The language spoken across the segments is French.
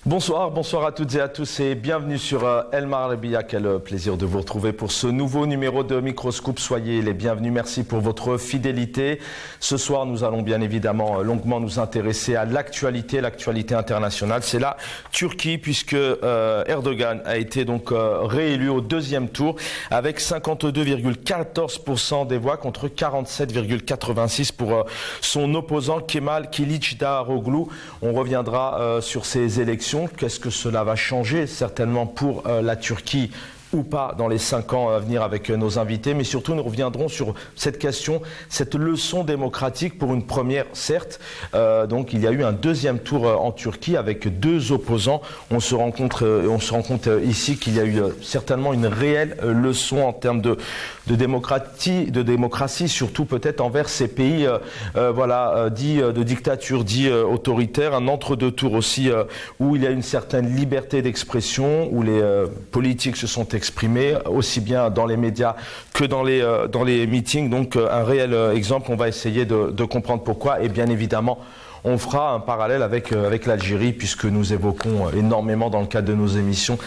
Bonsoir, bonsoir à toutes et à tous et bienvenue sur El Marabiya. Quel plaisir de vous retrouver pour ce nouveau numéro de Microscope. Soyez les bienvenus, merci pour votre fidélité. Ce soir, nous allons bien évidemment longuement nous intéresser à l'actualité internationale. C'est la Turquie puisque Erdogan a été donc réélu au deuxième tour avec 52,14% des voix contre 47,86% pour son opposant Kemal Kılıçdaroğlu. On reviendra sur ces élections. Qu'est-ce que cela va changer certainement pour la Turquie ou pas dans les 5 ans à venir avec nos invités, mais surtout nous reviendrons sur cette question, cette leçon démocratique pour une première, certes. Donc il y a eu un deuxième tour en Turquie avec deux opposants. On se rend compte ici qu'il y a eu certainement une réelle leçon en termes de démocratie, surtout peut-être envers ces pays dits de dictature, dits autoritaires, un entre-deux tours aussi où il y a une certaine liberté d'expression, où les politiques se sont exprimés, aussi bien dans les médias que dans les meetings. Donc un réel exemple, on va essayer de comprendre pourquoi. Et bien évidemment, on fera un parallèle avec l'Algérie, puisque nous évoquons énormément dans le cadre de nos émissions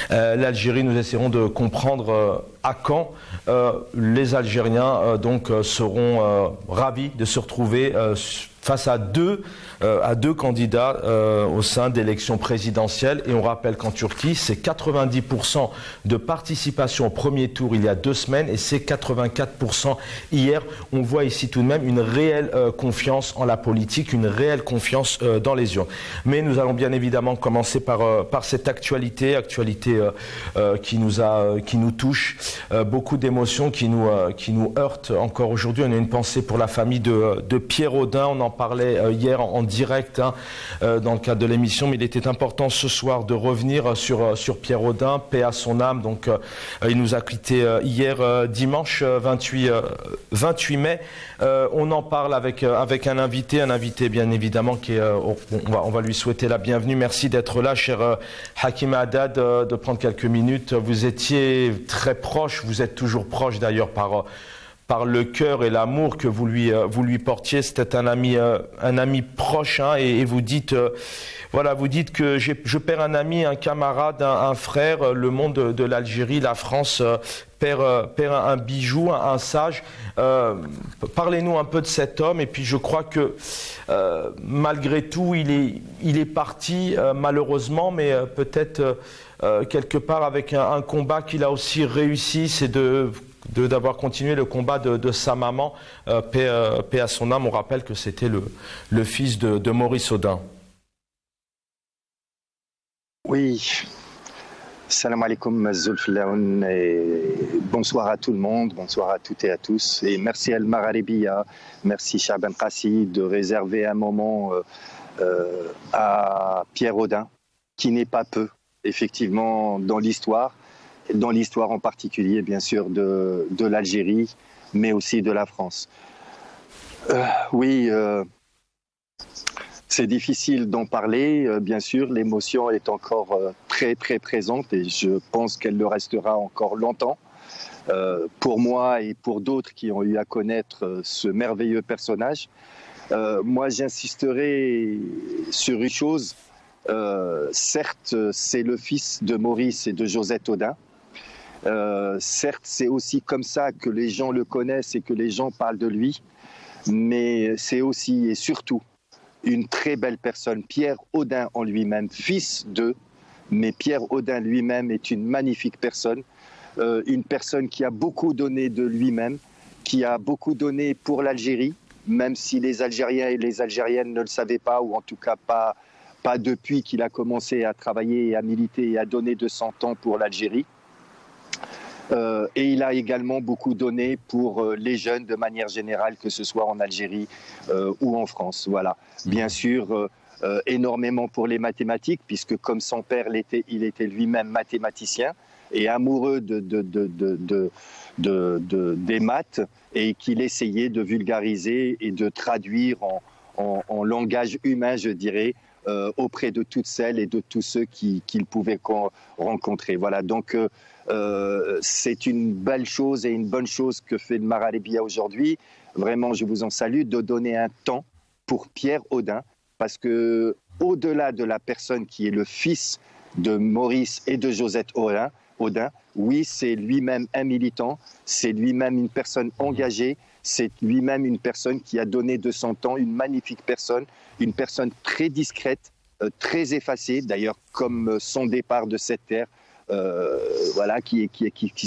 l'Algérie. Nous essaierons de comprendre à quand les Algériens seront ravis de se retrouver face à deux candidats au sein d'élections présidentielles. Et on rappelle qu'en Turquie, c'est 90% de participation au premier tour il y a 2 semaines et c'est 84% hier. On voit ici tout de même une réelle confiance en la politique, une réelle confiance dans les urnes. Mais nous allons bien évidemment commencer par cette actualité qui nous touche, beaucoup d'émotions qui nous heurtent encore aujourd'hui. On a une pensée pour la famille de Pierre Odin. On en parlait hier en direct dans le cadre de l'émission, mais il était important ce soir de revenir sur Pierre Odin, paix à son âme. Donc il nous a quitté hier dimanche 28 mai. On en parle avec un invité bien évidemment qui est, on va lui souhaiter la bienvenue. Merci d'être là, cher Hakim Haddad, de prendre quelques minutes. Vous étiez très proche, vous êtes toujours proche d'ailleurs par le cœur et l'amour que vous lui portiez. C'était un ami proche, et vous dites que je perds un ami, un camarade, un frère. Le monde de l'Algérie, la France perd un bijou, un sage. Parlez-nous un peu de cet homme. Et puis je crois que malgré tout, il est parti malheureusement, mais peut-être quelque part avec un combat qu'il a aussi réussi, c'est d'avoir continué le combat de sa maman, paix à son âme. On rappelle que c'était le fils de Maurice Odin. Oui, salam alaikum Zulfilaoun, et bonsoir à tout le monde, bonsoir à toutes et à tous. Et merci El Marabiya, merci Shaban Qassi de réserver un moment à Pierre Odin, qui n'est pas peu, effectivement, dans l'histoire en particulier, bien sûr, de l'Algérie, mais aussi de la France. C'est difficile d'en parler, bien sûr, l'émotion est encore très très présente et je pense qu'elle le restera encore longtemps. Pour moi et pour d'autres qui ont eu à connaître ce merveilleux personnage, moi j'insisterai sur une chose. Certes, c'est le fils de Maurice et de Josette Odin. Certes, c'est aussi comme ça que les gens le connaissent et que les gens parlent de lui, mais c'est aussi et surtout une très belle personne. Pierre Odin en lui-même, fils d'eux, mais Pierre Odin lui-même est une magnifique personne, une personne qui a beaucoup donné de lui-même, qui a beaucoup donné pour l'Algérie, même si les Algériens et les Algériennes ne le savaient pas, ou en tout cas pas depuis qu'il a commencé à travailler et à militer et à donner de son temps pour l'Algérie. Et il a également beaucoup donné pour les jeunes de manière générale, que ce soit en Algérie ou en France. Voilà. Bien sûr, énormément pour les mathématiques, puisque comme son père il était lui-même mathématicien et amoureux des maths, et qu'il essayait de vulgariser et de traduire en langage humain, je dirais, auprès de toutes celles et de tous ceux qu'il pouvait rencontrer. Voilà, donc c'est une belle chose et une bonne chose que fait le Marabiya aujourd'hui. Vraiment, je vous en salue de donner un temps pour Pierre Odin, parce que au-delà de la personne qui est le fils de Maurice et de Josette Audin, oui, c'est lui-même un militant, c'est lui-même une personne engagée, c'est lui-même une personne qui a donné de son temps, une magnifique personne, une personne très discrète, très effacée, d'ailleurs comme son départ de cette terre, voilà, qui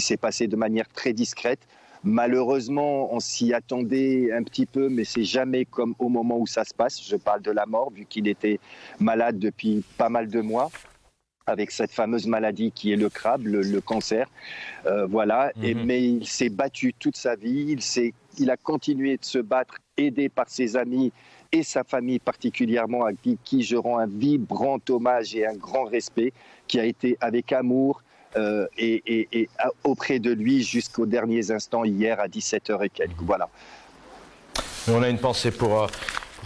s'est passé de manière très discrète. Malheureusement, on s'y attendait un petit peu, mais c'est jamais comme au moment où ça se passe. Je parle de la mort, vu qu'il était malade depuis pas mal de mois, avec cette fameuse maladie qui est le crabe, le cancer. Voilà. Mais il s'est battu toute sa vie. Il a continué de se battre, aidé par ses amis et sa famille particulièrement, à qui je rends un vibrant hommage et un grand respect, qui a été avec amour et auprès de lui jusqu'aux derniers instants, hier à 17h et quelques. Voilà. On a une pensée pour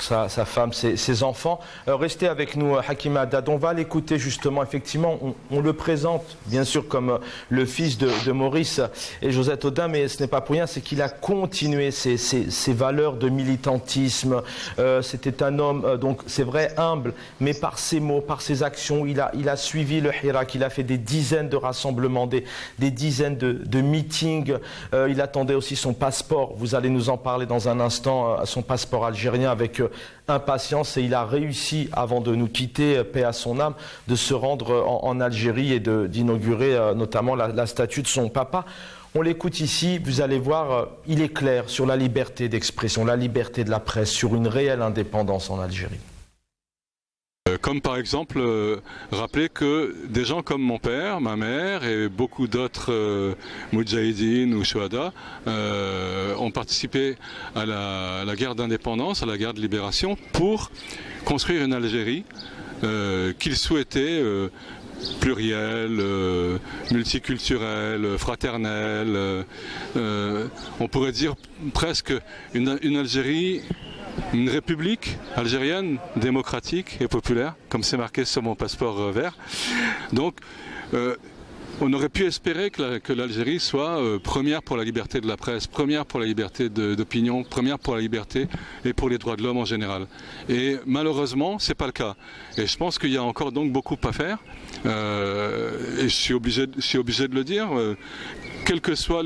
sa femme, ses enfants. Restez avec nous, Hakim Haddad. On va l'écouter justement. Effectivement, on le présente bien sûr comme le fils de Maurice et Josette Audin, mais ce n'est pas pour rien, c'est qu'il a continué ses valeurs de militantisme. C'était un homme, donc c'est vrai, humble, mais par ses mots, par ses actions, il a suivi le Hirak, il a fait des dizaines de rassemblements, des dizaines de meetings. Il attendait aussi son passeport. Vous allez nous en parler dans un instant, son passeport algérien avec impatience, et il a réussi, avant de nous quitter, paix à son âme, de se rendre en Algérie et d'inaugurer notamment la statue de son papa. On l'écoute ici, vous allez voir, il est clair sur la liberté d'expression, la liberté de la presse, sur une réelle indépendance en Algérie. Comme par exemple rappeler que des gens comme mon père, ma mère et beaucoup d'autres moudjahidines ou shuhada ont participé à la guerre d'indépendance, à la guerre de libération, pour construire une Algérie qu'ils souhaitaient plurielle, multiculturelle, fraternelle, on pourrait dire presque une Algérie, une république algérienne démocratique et populaire, comme c'est marqué sur mon passeport vert. Donc on aurait pu espérer que l'Algérie soit première pour la liberté de la presse, première pour la liberté d'opinion, première pour la liberté et pour les droits de l'homme en général. Et malheureusement, c'est pas le cas. Et je pense qu'il y a encore donc beaucoup à faire. Et je suis obligé de le dire. Quelles que soient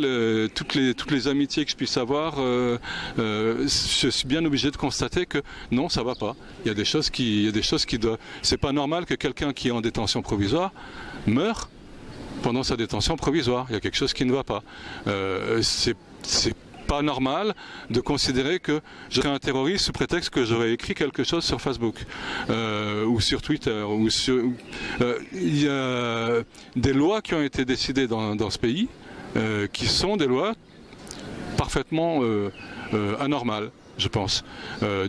toutes les amitiés que je puisse avoir, je suis bien obligé de constater que non, ça va pas. Il y a des choses qui doivent. C'est pas normal que quelqu'un qui est en détention provisoire meure pendant sa détention provisoire. Il y a quelque chose qui ne va pas. C'est pas normal de considérer que je serais un terroriste sous prétexte que j'aurais écrit quelque chose sur Facebook ou sur Twitter. Il y a des lois qui ont été décidées dans ce pays qui sont des lois parfaitement anormales, je pense.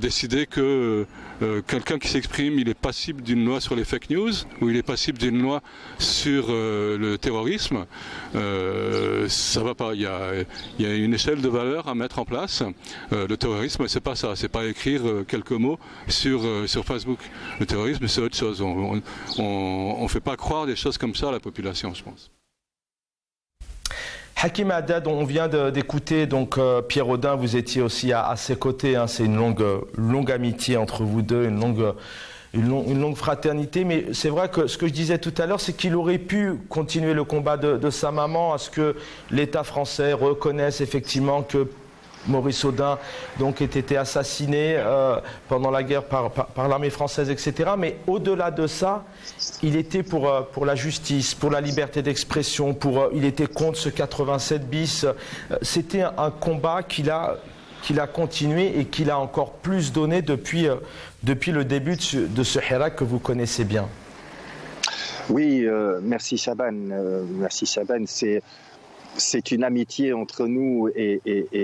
Décider que quelqu'un qui s'exprime, il est passible d'une loi sur les fake news, ou il est passible d'une loi sur le terrorisme, ça va pas. Il y a une échelle de valeurs à mettre en place. Le terrorisme, c'est pas ça, c'est pas écrire quelques mots sur Facebook. Le terrorisme, c'est autre chose. On fait pas croire des choses comme ça à la population, je pense. Hakim Haddad, on vient d'écouter donc Pierre Audin, vous étiez aussi à ses côtés, hein, c'est une longue amitié entre vous deux, une longue fraternité, mais c'est vrai que ce que je disais tout à l'heure, c'est qu'il aurait pu continuer le combat de sa maman, à ce que l'État français reconnaisse effectivement que Maurice Audin donc ait été assassiné pendant la guerre par l'armée française, etc. Mais au-delà de ça, il était pour la justice, pour la liberté d'expression, il était contre ce 87 bis. C'était un combat qu'il a continué et qu'il a encore plus donné depuis le début de ce Hirak que vous connaissez bien. Oui, merci Chaban. C'est une amitié entre nous et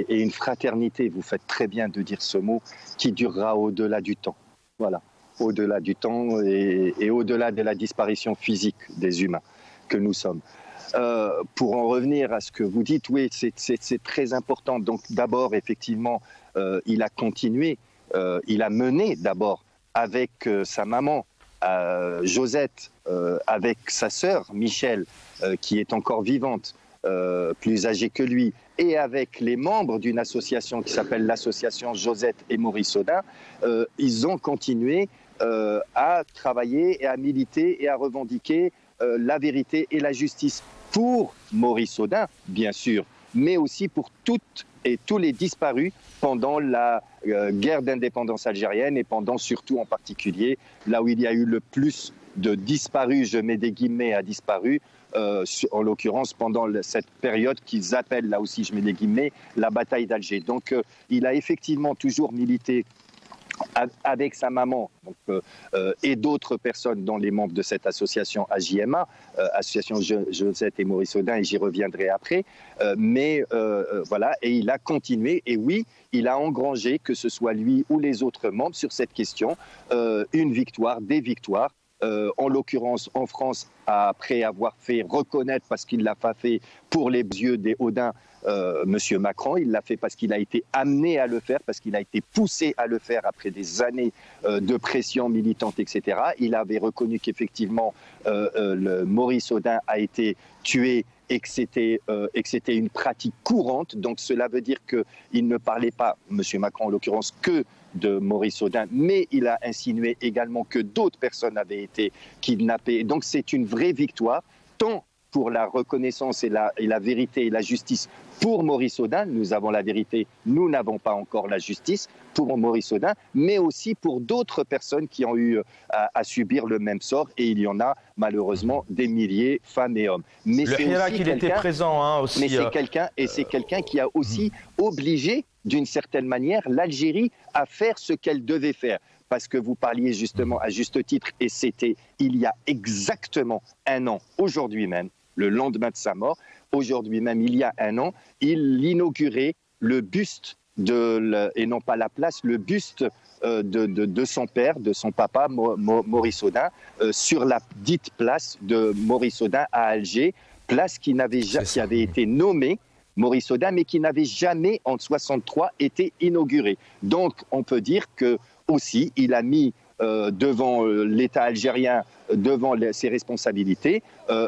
une fraternité, vous faites très bien de dire ce mot, qui durera au-delà du temps. Voilà, au-delà du temps et au-delà de la disparition physique des humains que nous sommes. Pour en revenir à ce que vous dites, oui, c'est très important. Donc d'abord, effectivement, il a continué, il a mené d'abord avec sa maman, Josette, avec sa sœur, Michel, qui est encore vivante, plus âgé que lui, et avec les membres d'une association qui s'appelle l'association Josette et Maurice Audin, ils ont continué à travailler et à militer et à revendiquer la vérité et la justice pour Maurice Audin, bien sûr, mais aussi pour toutes et tous les disparus pendant la guerre d'indépendance algérienne et pendant surtout en particulier là où il y a eu le plus de disparus, je mets des guillemets à disparus, en l'occurrence pendant cette période qu'ils appellent, là aussi je mets des guillemets, la bataille d'Alger. Donc il a effectivement toujours milité avec sa maman et d'autres personnes dont les membres de cette association AJMA, Association Josette et Maurice Audin, et j'y reviendrai après, voilà, et il a continué, et oui, il a engrangé, que ce soit lui ou les autres membres, sur cette question, une victoire, des victoires, en l'occurrence en France, après avoir fait reconnaître, parce qu'il ne l'a pas fait pour les yeux des Audins, Monsieur Macron, il l'a fait parce qu'il a été amené à le faire, parce qu'il a été poussé à le faire après des années de pression militante, etc. Il avait reconnu qu'effectivement, Maurice Audin a été tué et que c'était une pratique courante. Donc cela veut dire qu'il ne parlait pas, Monsieur Macron en l'occurrence, que de Maurice Audin, mais il a insinué également que d'autres personnes avaient été kidnappées. Donc c'est une vraie victoire, tant pour la reconnaissance et la vérité et la justice pour Maurice Audin. Nous avons la vérité, nous n'avons pas encore la justice pour Maurice Audin, mais aussi pour d'autres personnes qui ont eu à subir le même sort, et il y en a malheureusement des milliers, femmes et hommes. Mais le Hirak, il était présent aussi. Mais c'est quelqu'un qui a aussi obligé, d'une certaine manière, l'Algérie à faire ce qu'elle devait faire. Parce que vous parliez justement à juste titre, et c'était il y a exactement un an, aujourd'hui même, le lendemain de sa mort, aujourd'hui même, il y a un an, il inaugurait le buste, et non pas la place, le buste de son père, de son papa, Maurice Audin, sur la dite place de Maurice Audin à Alger, place qui avait été nommée Maurice Audin, mais qui n'avait jamais, en 1963, été inaugurée. Donc, on peut dire que aussi, il a mis devant l'État algérien, devant ses responsabilités,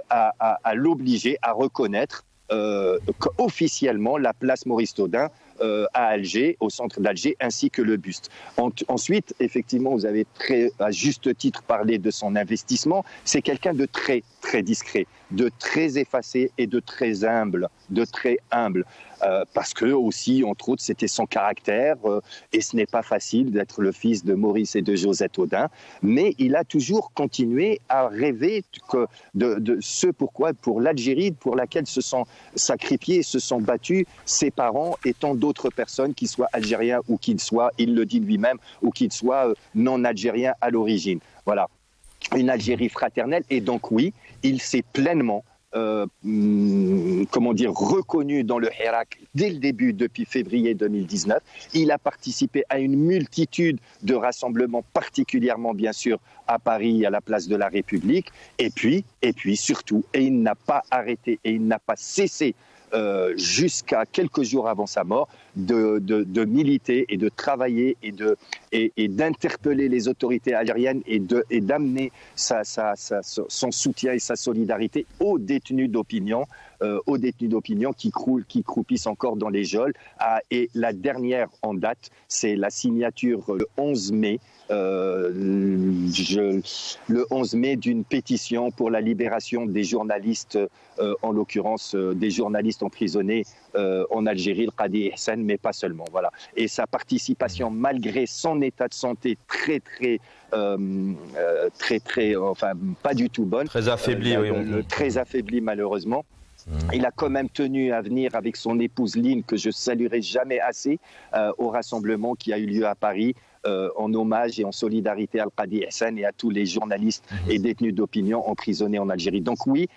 à l'obliger à reconnaître officiellement la place Maurice Audin à Alger, au centre d'Alger, ainsi que le buste. Ensuite, effectivement, vous avez à juste titre parlé de son investissement. C'est quelqu'un de très, très discret, de très effacé et de très humble, parce que aussi, entre autres, c'était son caractère, et ce n'est pas facile d'être le fils de Maurice et de Josette Audin, mais il a toujours continué à rêver de ce pourquoi, pour l'Algérie, pour laquelle se sont sacrifiés, se sont battus ses parents et tant d'autres personnes, qu'ils soient algériens ou qu'ils soient, il le dit lui-même, ou qu'ils soient non algériens à l'origine. Voilà, une Algérie fraternelle, et donc oui, il s'est pleinement reconnu dans le Hirak dès le début, depuis février 2019. Il a participé à une multitude de rassemblements, particulièrement bien sûr à Paris, à la place de la République, et puis surtout, et il n'a pas arrêté et il n'a pas cessé jusqu'à quelques jours avant sa mort, de militer et de travailler et d'interpeller les autorités algériennes et d'amener son soutien et sa solidarité aux détenus d'opinion, qui croupissent encore dans les geôles. Et la dernière en date, c'est la signature le 11 mai, d'une pétition pour la libération des journalistes, en l'occurrence des journalistes emprisonnés en Algérie, le Qadi Ihsan, mais pas seulement. Voilà. Et sa participation, malgré son état de santé très pas du tout bonne, très affaibli, très affaibli malheureusement. Il a quand même tenu à venir avec son épouse Lynn, que je saluerai jamais assez, au rassemblement qui a eu lieu à Paris, en hommage et en solidarité à Al-Qadi Ihsan et à tous les journalistes et détenus d'opinion emprisonnés en Algérie. Donc oui,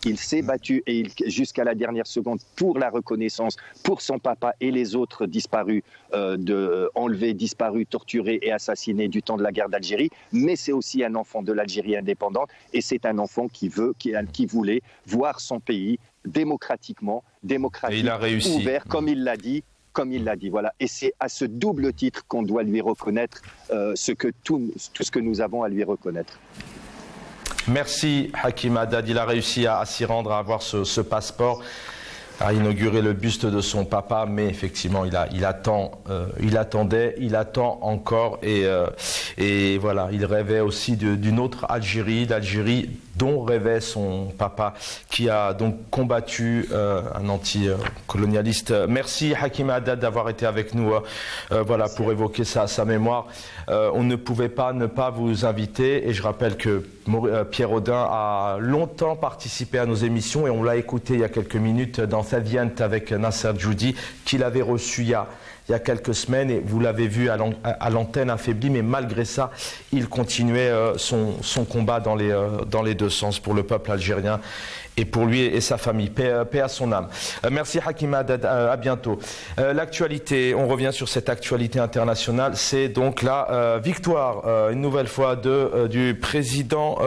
il s'est battu et jusqu'à la dernière seconde pour la reconnaissance, pour son papa et les autres disparus, enlevés, disparus, torturés et assassinés du temps de la guerre d'Algérie. Mais c'est aussi un enfant de l'Algérie indépendante, et c'est un enfant qui voulait voir son pays démocratique, ouvert, comme il l'a dit. Voilà. Et c'est à ce double titre qu'on doit lui reconnaître tout ce que nous avons à lui reconnaître. Merci Hakim Haddad, il a réussi à s'y rendre, à avoir ce passeport. a inauguré le buste de son papa, mais effectivement, il attendait, il attend encore, et voilà, il rêvait aussi d'une autre Algérie, l'Algérie dont rêvait son papa, qui a donc combattu un anti-colonialiste. Merci Hakim Haddad d'avoir été avec nous, voilà, pour évoquer sa mémoire. On ne pouvait pas ne pas vous inviter, et je rappelle que Pierre Audin a longtemps participé à nos émissions, et on l'a écouté il y a quelques minutes dans Thadient avec Nasser Djoudi, qu'il avait reçu il y a quelques semaines, et vous l'avez vu à l'antenne affaibli, mais malgré ça, il continuait son combat dans les deux sens pour le peuple algérien et pour lui et sa famille. Paix à son âme. Merci Hakim Haddad, à bientôt. L'actualité, on revient sur cette actualité internationale, c'est donc la victoire, une nouvelle fois, du président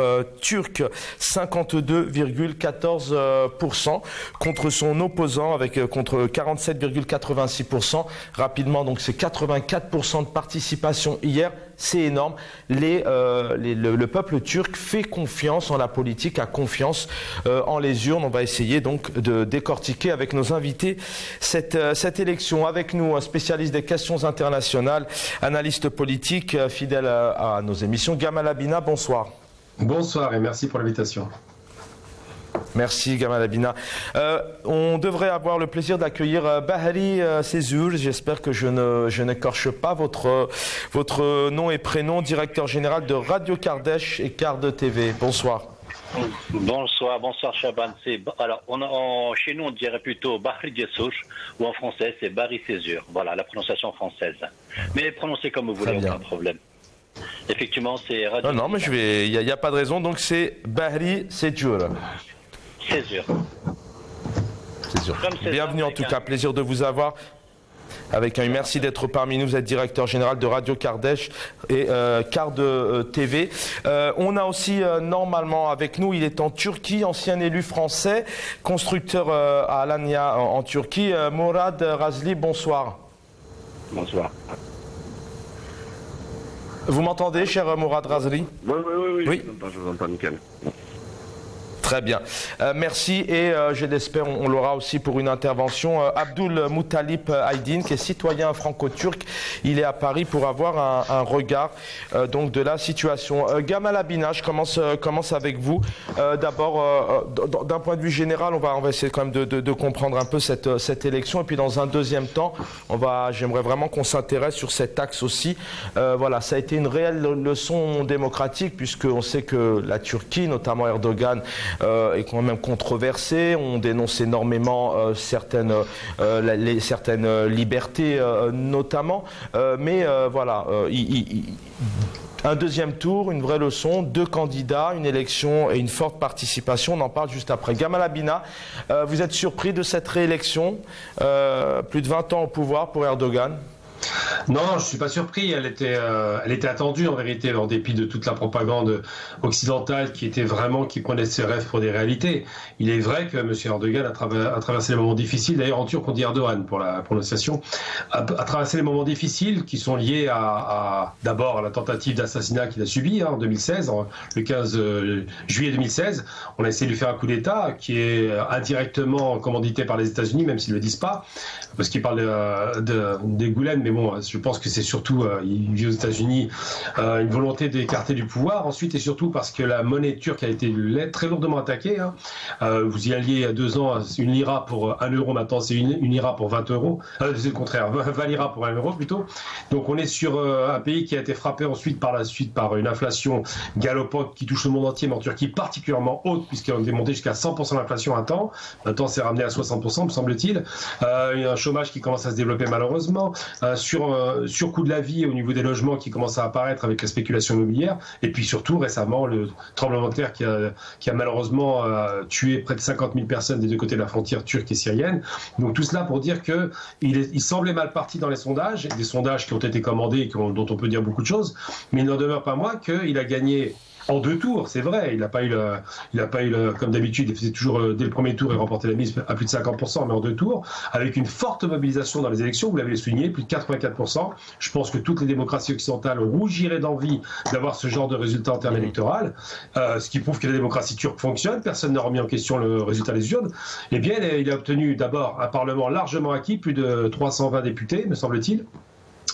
turc, 52,14% contre son opposant, contre 47,86%. Rapidement, donc c'est 84% de participation hier. C'est énorme. Le peuple turc fait confiance en la politique, a confiance en les urnes. On va essayer donc de décortiquer avec nos invités cette élection. Avec nous, un spécialiste des questions internationales, analyste politique, fidèle à nos émissions, Gamal Abina. Bonsoir. Bonsoir et merci pour l'invitation. Merci Gamal Abina. On devrait avoir le plaisir d'accueillir Bahri Sezour. J'espère que je n'écorche pas votre nom et prénom, directeur général de Radio Kardesh et Card TV. Bonsoir. Bonsoir Chaban. Alors, chez nous, on dirait plutôt Bahri Sezour, ou en français, c'est Bahri Sezour. Voilà, la prononciation française. Mais prononcez comme vous voulez, aucun problème. Effectivement, c'est Radio. Non, mais il n'y a pas de raison. Donc, c'est Bahri Sezour. Sezour. Bienvenue en tout cas, plaisir de vous avoir. Merci d'être parmi nous. Vous êtes directeur général de Radio Kardesh et Card TV. On a aussi normalement avec nous, il est en Turquie, ancien élu français, constructeur à Alanya en Turquie, Mourad Razli. Bonsoir. Bonsoir. Vous m'entendez, cher Mourad Razli? Oui. Je vous entends nickel. Très bien. Merci, et je l'espère, on l'aura aussi pour une intervention. Abdul Moutalib Aydin, qui est citoyen franco-turc, il est à Paris pour avoir un regard donc de la situation. Gamal Abina, je commence avec vous. D'abord, d'un point de vue général, on va essayer quand même de comprendre un peu cette élection, et puis dans un deuxième temps, j'aimerais vraiment qu'on s'intéresse sur cet axe aussi. Voilà, ça a été une réelle leçon démocratique, puisqu'on sait que la Turquie, notamment Erdogan, est quand même controversé. On dénonce énormément certaines libertés notamment, mais voilà, un deuxième tour, une vraie leçon, 2 candidats, une élection et une forte participation. On en parle juste après. Gamal Abina, vous êtes surpris de cette réélection, plus de 20 ans au pouvoir pour Erdogan? Non, je ne suis pas surpris. Elle était attendue en vérité, en dépit de toute la propagande occidentale qui prenait ses rêves pour des réalités. Il est vrai que M. Erdogan a traversé les moments difficiles. D'ailleurs, en turc, on dit Erdogan pour la prononciation. A traversé les moments difficiles qui sont liés d'abord à la tentative d'assassinat qu'il a subi en 2016, le 15 juillet 2016. On a essayé de lui faire un coup d'État qui est indirectement commandité par les États-Unis, même s'ils ne le disent pas, parce qu'ils parlent des Goulen, mais bon, je pense que c'est surtout, il vit aux États-Unis, une volonté d'écarter du pouvoir. Ensuite, et surtout parce que la monnaie turque a été très lourdement attaquée. Vous y alliez il y a 2 ans, une lira pour 1 euro, maintenant c'est une lira pour 20 euros. C'est le contraire, 20 liras pour 1 euro plutôt. Donc on est sur un pays qui a été frappé ensuite par une inflation galopante qui touche le monde entier, mais en Turquie particulièrement haute, puisqu'on est monté jusqu'à 100% d'inflation un temps. Maintenant c'est ramené à 60%, me semble-t-il. Il y a un chômage qui commence à se développer malheureusement. Sur coût de la vie au niveau des logements qui commence à apparaître avec la spéculation immobilière, et puis surtout récemment le tremblement de terre qui a malheureusement tué près de 50 000 personnes des deux côtés de la frontière turque et syrienne. Donc tout cela pour dire qu'il semblait mal parti dans les sondages, des sondages qui ont été commandés et dont on peut dire beaucoup de choses, mais il n'en demeure pas moins qu'il a gagné En 2 tours, c'est vrai. Il n'a pas eu comme d'habitude, il faisait toujours dès le premier tour et remportait la mise à plus de 50%, mais en 2 tours, avec une forte mobilisation dans les élections. Vous l'avez souligné, plus de 84%. Je pense que toutes les démocraties occidentales rougiraient d'envie d'avoir ce genre de résultat en termes électoraux, ce qui prouve que la démocratie turque fonctionne. Personne n'a remis en question le résultat des urnes. Eh bien, il a obtenu d'abord un parlement largement acquis, plus de 320 députés, me semble-t-il.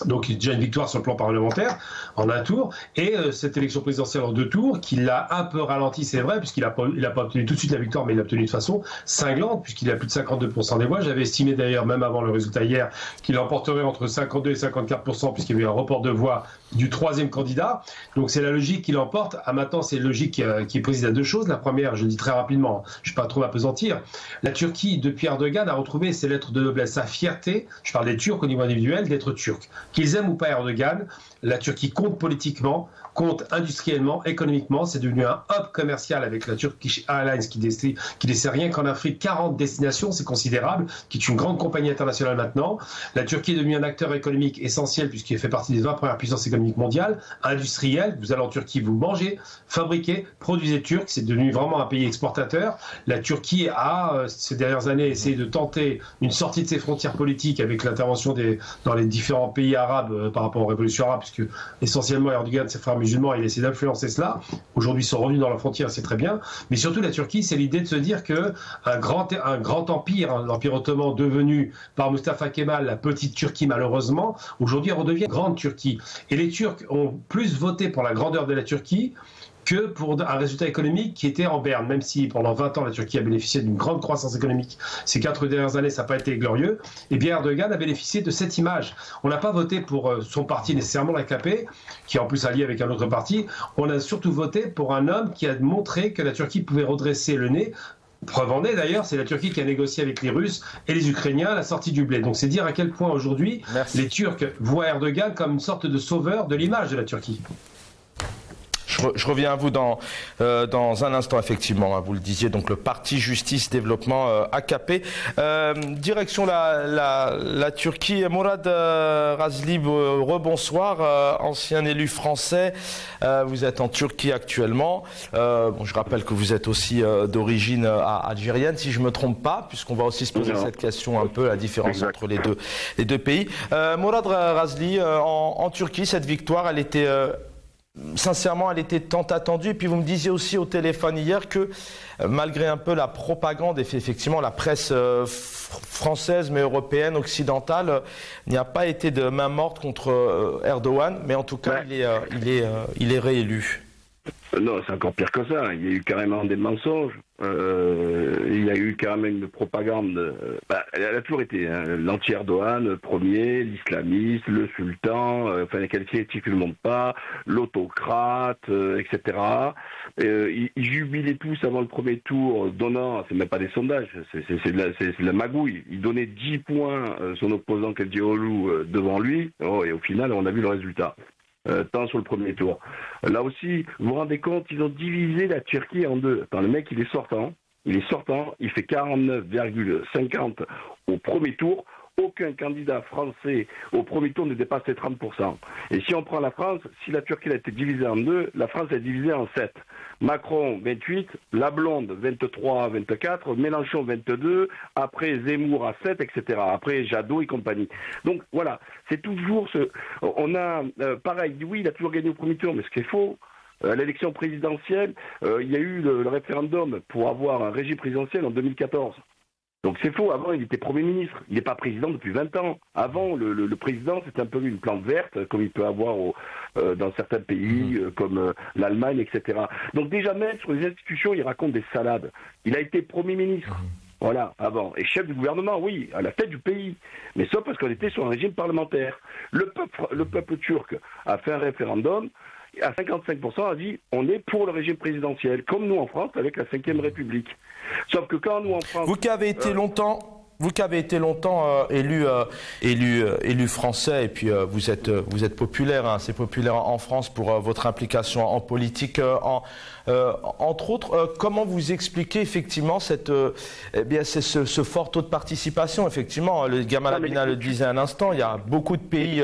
Donc déjà une victoire sur le plan parlementaire en 1 tour, et cette élection présidentielle en 2 tours qui l'a un peu ralenti, c'est vrai, puisqu'il n'a pas obtenu tout de suite la victoire, mais il l'a obtenu de façon cinglante, puisqu'il a plus de 52% des voix. J'avais estimé d'ailleurs, même avant le résultat hier, qu'il emporterait entre 52 et 54%, puisqu'il y avait eu un report de voix du 3e candidat. Donc c'est la logique qui l'emporte. Maintenant, c'est une logique qui préside à 2 choses. La première, je le dis très rapidement, je ne vais pas trop m'apesantir, la Turquie, depuis Erdogan, a retrouvé ses lettres de noblesse, sa fierté, je parle des Turcs au niveau individuel, d'être turcs. Qu'ils aiment ou pas Erdogan, la Turquie compte politiquement, compte industriellement, économiquement. C'est devenu un hub commercial avec la Turkish Airlines qui dessert rien qu'en Afrique 40 destinations, c'est considérable, qui est une grande compagnie internationale maintenant. La Turquie est devenue un acteur économique essentiel puisqu'il fait partie des 20 premières puissances économiques mondiales, industriel. Vous allez en Turquie, vous mangez, fabriquez, produisez turc. C'est devenu vraiment un pays exportateur. La Turquie a, ces dernières années, essayé de tenter une sortie de ses frontières politiques avec l'intervention dans les différents pays arabes par rapport aux révolutions arabes, puisque essentiellement Erdogan, ses frères musulmans, il essaie d'influencer cela. Aujourd'hui, ils sont revenus dans la frontière, c'est très bien. Mais surtout, la Turquie, c'est l'idée de se dire qu'un grand empire, l'Empire ottoman devenu par Mustafa Kemal, la petite Turquie malheureusement, aujourd'hui redevient grande Turquie. Et les Turcs ont plus voté pour la grandeur de la Turquie que pour un résultat économique qui était en berne, même si pendant 20 ans la Turquie a bénéficié d'une grande croissance économique. Ces 4 dernières années, ça n'a pas été glorieux. Et bien Erdogan a bénéficié de cette image. On n'a pas voté pour son parti nécessairement, l'AKP, qui est en plus allié avec un autre parti. On a surtout voté pour un homme qui a montré que la Turquie pouvait redresser le nez. Preuve en est d'ailleurs, c'est la Turquie qui a négocié avec les Russes et les Ukrainiens la sortie du blé. Donc c'est dire à quel point aujourd'hui les Turcs voient Erdogan comme une sorte de sauveur de l'image de la Turquie. Je reviens à vous dans un instant, effectivement. Vous le disiez, donc le Parti Justice Développement AKP. Direction la Turquie. Mourad Razli, rebonsoir. Ancien élu français. Vous êtes en Turquie actuellement. Je rappelle que vous êtes aussi d'origine algérienne, si je ne me trompe pas, puisqu'on va aussi se poser cette question un peu, la différence entre les deux pays. Mourad Razli, en Turquie, cette victoire, elle était... Sincèrement, elle était tant attendue. Et puis vous me disiez aussi au téléphone hier que malgré un peu la propagande et effectivement la presse française, mais européenne, occidentale, il n'y a pas été de main morte contre Erdogan. Mais en tout cas, il est réélu. Non, c'est encore pire que ça. Il y a eu carrément des mensonges. Il y a eu carrément une propagande. Elle a toujours été l'anti-Erdogan, premier, l'islamiste, le sultan, les qualificatifs ne le montrent pas, l'autocrate, etc. Ils jubilaient tous avant le premier tour, donnant, c'est même pas des sondages, c'est de la magouille. Ils donnaient 10 points son opposant Kılıçdaroğlu devant lui, et au final, on a vu le résultat. Tant sur le premier tour. Là aussi, vous vous rendez compte, ils ont divisé la Turquie en deux. Le mec, il est sortant, il fait 49,50 au premier tour. Aucun candidat français au premier tour ne dépasse les 30%. Et si on prend la France, si la Turquie a été divisée en deux, la France est divisée en 7. Macron 28, la Blonde 23, 24, Mélenchon 22, après Zemmour à 7, etc. Après Jadot et compagnie. Donc voilà, c'est toujours on a, pareil, oui, il a toujours gagné au premier tour, mais ce qui est faux, à l'élection présidentielle, il y a eu le référendum pour avoir un régime présidentiel en 2014. Donc c'est faux, avant il était Premier ministre, il n'est pas président depuis 20 ans. Avant, le président c'était un peu une plante verte, comme il peut avoir dans certains pays, comme l'Allemagne, etc. Donc déjà même sur les institutions, il raconte des salades. Il a été Premier ministre, voilà, avant. Et chef du gouvernement, oui, à la tête du pays. Mais sauf parce qu'on était sur un régime parlementaire. Le peuple turc a fait un référendum, à 55% a dit on est pour le régime présidentiel, comme nous en France avec la 5e République. Sauf que quand nous en France... Vous qui avez été longtemps élu français, et puis vous êtes populaire, c'est populaire en France pour votre implication en politique, entre autres. Comment vous expliquez effectivement ce fort taux de participation? Effectivement, le Gamal Abina le disait un instant, il y a beaucoup de pays